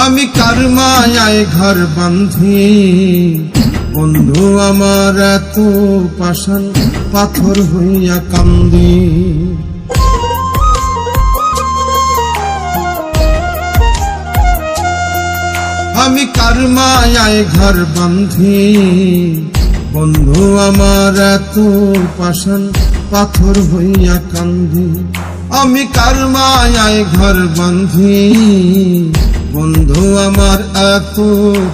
আমি কার মায়ায় ঘর বাঁধি, বন্ধু আমার এত পাষাণ পাথর হইয়া কান্দি। আমি কার মায়ায় ঘর বাঁধি, বন্ধু আমার এত পাষাণ পাথর হইয়া কান্দি। আমি কার মায়ায় ঘর বাঁধি, বন্ধু আমার এত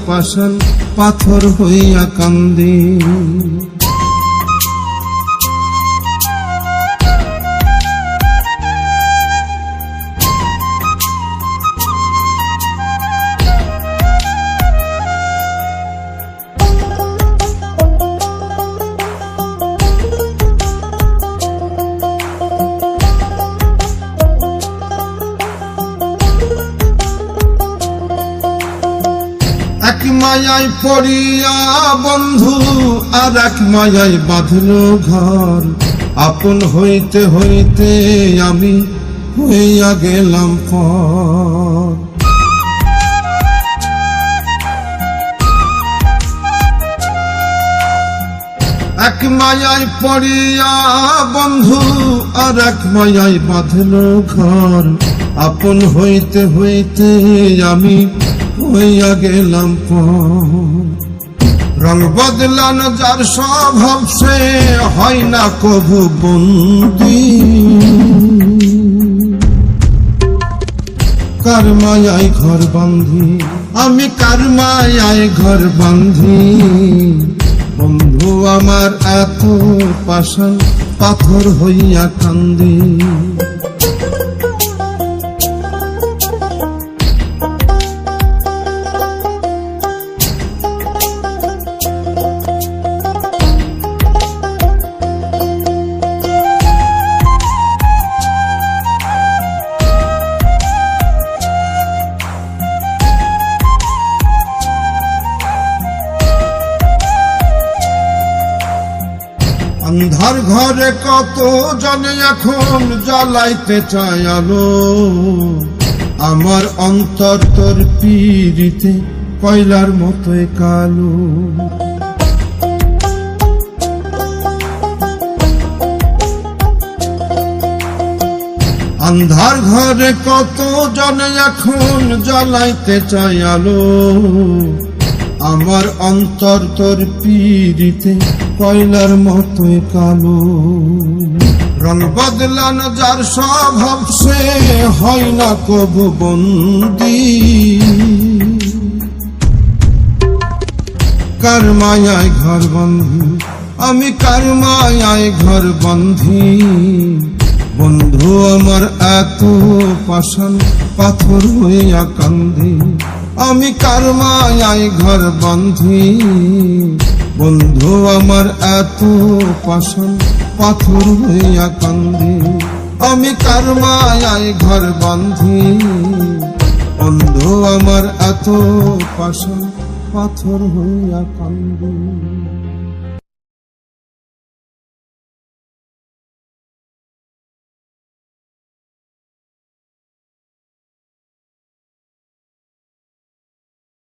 পাষাণ পাথর হইয়া কান্দি। এক মায়ায় পড়িয়া বন্ধু আর এক মায়ায় বাঁধল ঘর, আপন হইতে হইতে আমি হইয়া গেলাম পর। এক মায়ায় পড়িয়া বন্ধু আর এক মায়ায় বাঁধল ঘর, আপন হইতে হইতে আমি হইয়া গেলাম পর। রং বদলানো যার স্বভাব সে হয় না কভু বন্দী, কার মায়ায় ঘর বাঁধি, আমি কার মায়ায় ঘর বাঁধি। বন্ধু আমার এত পাষাণ পাথর হইয়া কান্দি। অন্ধার ঘরে কত জনে এখন জ্বালাইতে চায় আলো, আমার অন্তর তোর পীড়িতে কয়লার মতোই কালো। অন্ধার ঘরে কত জনে এখন জ্বালাইতে চায় আলো, আমার অন্তর তোর পীড়িতে কয়লার মতোই কালো। রং বদলানো যার স্বভাব সে হয় না কভু বন্দী, কার মায়ায় ঘর বাঁধি, আমি কার মায়ায় ঘর বাঁধি। বন্ধু আমার এত পাষাণ পাথর হইয়া কান্দি। আমি কার মায়ায় ঘর বাঁধি, বন্ধু আমার এত পাষাণ পাথর হইয়া কান্দি। আমি কার মায়ায় ঘর বাঁধি, বন্ধু আমার এত পাষাণ পাথর হইয়া কান্দি।